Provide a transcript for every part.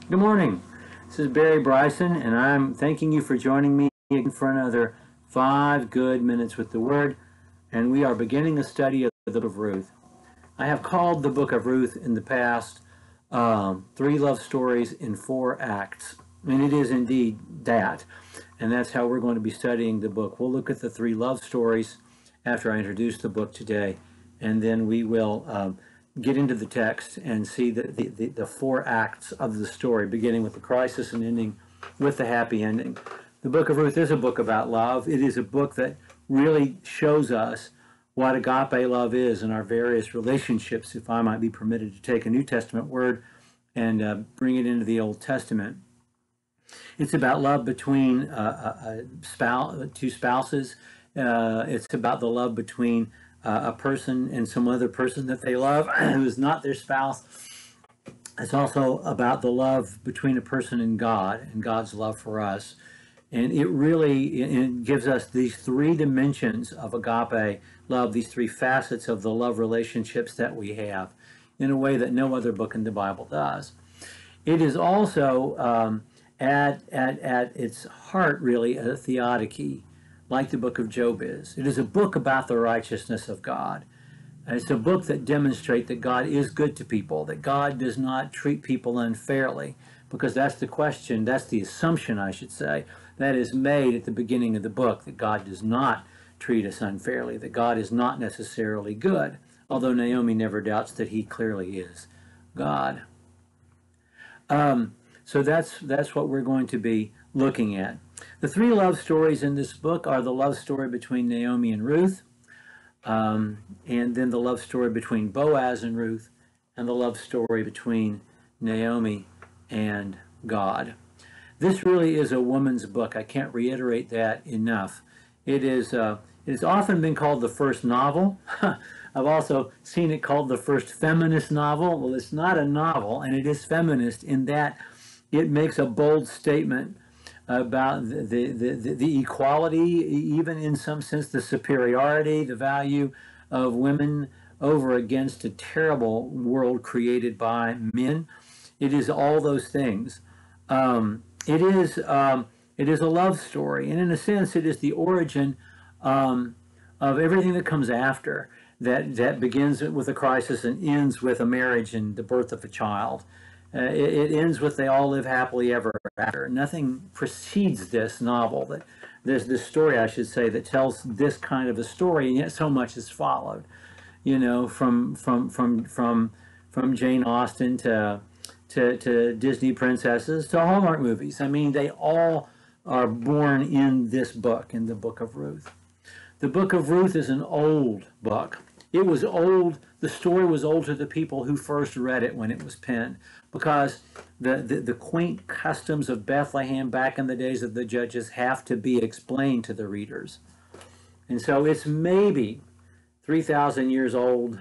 Good morning. This is Barry Bryson, and I'm thanking you for joining me again for another 5 good minutes with the Word. And we are beginning a study of the book of Ruth. I have called the book of Ruth in the past Three Love Stories in 4 Acts. And it is indeed that. And that's how we're going to be studying the book. We'll look at the 3 love stories after I introduce the book today, and then we will get into the text and see the 4 acts of the story, beginning with the crisis and ending with the happy ending. The book of Ruth is a book about love. It is a book that really shows us what agape love is in our various relationships, if I might be permitted to take a New Testament word and bring it into the Old Testament. It's about love between two spouses. It's about the love between a person and some other person that they love who is not their spouse. It's also about the love between a person and God and God's love for us. And it gives us these 3 dimensions of agape love, these 3 facets of the love relationships that we have in a way that no other book in the Bible does. It is also at its heart really a theodicy, like the book of Job is. It is a book about the righteousness of God. It's a book that demonstrates that God is good to people, that God does not treat people unfairly, because that's the question, that's the assumption, I should say, that is made at the beginning of the book, that God does not treat us unfairly, that God is not necessarily good, although Naomi never doubts that he clearly is God. So that's what we're going to be looking at. The 3 love stories in this book are the love story between Naomi and Ruth, and then the love story between Boaz and Ruth, and the love story between Naomi and God. This really is a woman's book. I can't reiterate that enough. It's often been called the first novel. I've also seen it called the first feminist novel. Well, it's not a novel, and it is feminist in that it makes a bold statement about the equality, even in some sense the superiority, the value of women over against a terrible world created by men. It is all those things. It is a love story, and in a sense, it is the origin of everything that comes after. That begins with a crisis and ends with a marriage and the birth of a child. It ends with they all live happily ever after. Nothing precedes this novel. There's this story, I should say, that tells this kind of a story, and yet so much is followed. You know, from Jane Austen to Disney princesses to Hallmark movies. I mean, they all are born in this book, in the book of Ruth. The book of Ruth is an old book. It was old. The story was old to the people who first read it when it was penned, because the quaint customs of Bethlehem back in the days of the judges have to be explained to the readers. And so it's maybe 3,000 years old,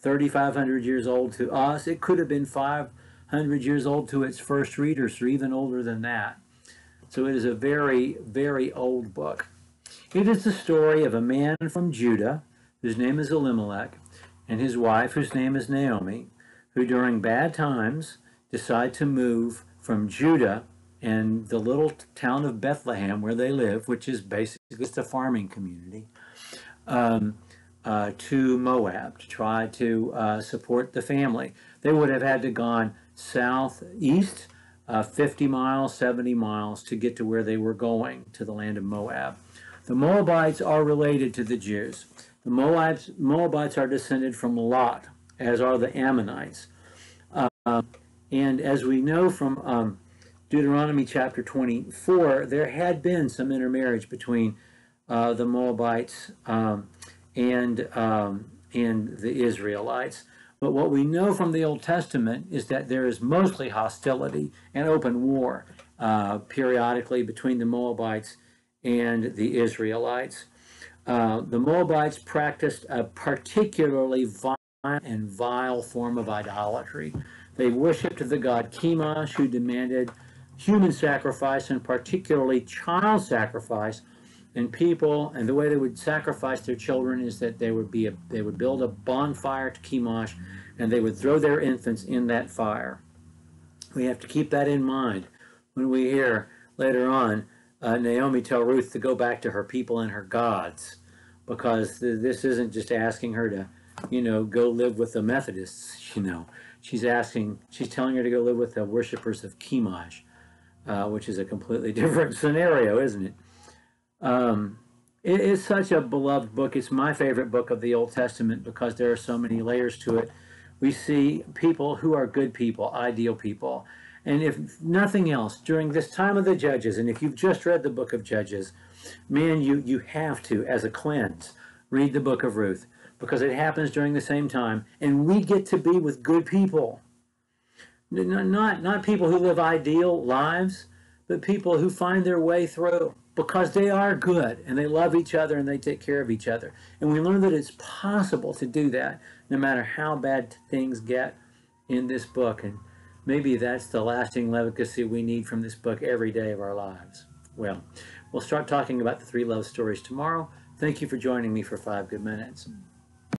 3,500 years old to us. It could have been 500 years old to its first readers, or even older than that. So it is a very, very old book. It is the story of a man from Judah, whose name is Elimelech, and his wife, whose name is Naomi, who during bad times decide to move from Judah and the little town of Bethlehem where they live, which is basically just a farming community, to Moab to try to support the family. They would have had to gone southeast 50 miles, 70 miles to get to where they were going, to the land of Moab. The Moabites are related to the Jews. The Moabites are descended from Lot, as are the Ammonites. And as we know from Deuteronomy chapter 24, there had been some intermarriage between the Moabites and the Israelites. But what we know from the Old Testament is that there is mostly hostility and open war periodically between the Moabites and the Israelites. The Moabites practiced a particularly violent and vile form of idolatry. They worshipped the god Chemosh, who demanded human sacrifice, and particularly child sacrifice. And the way they would sacrifice their children is that they would build a bonfire to Chemosh, and they would throw their infants in that fire. We have to keep that in mind when we hear later on Naomi tell Ruth to go back to her people and her gods, because this isn't just asking her to, go live with the Methodists. She's telling her to go live with the worshipers of Chemosh, which is a completely different scenario, isn't it? It is such a beloved book. It's my favorite book of the Old Testament because there are so many layers to it. We see people who are good people, ideal people. And if nothing else, during this time of the Judges, and if you've just read the book of Judges, man, you have to, as a cleanse, read the book of Ruth, because it happens during the same time. And we get to be with good people. Not people who live ideal lives, but people who find their way through because they are good and they love each other and they take care of each other. And we learn that it's possible to do that no matter how bad things get in this book. And maybe that's the lasting legacy we need from this book every day of our lives. Well, we'll start talking about the 3 love stories tomorrow. Thank you for joining me for 5 good minutes.